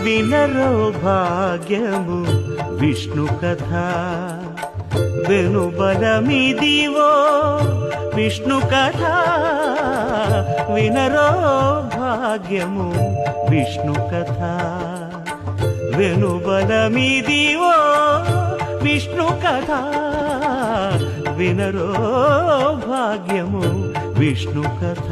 వినరో భాగ్యము విష్ణు కథ వెనుబలమిదివో విష్ణు కథ వినరో భాగ్యము విష్ణు కథ వెనుబలమిదివో విష్ణు కథ వినరో భాగ్యము విష్ణు కథ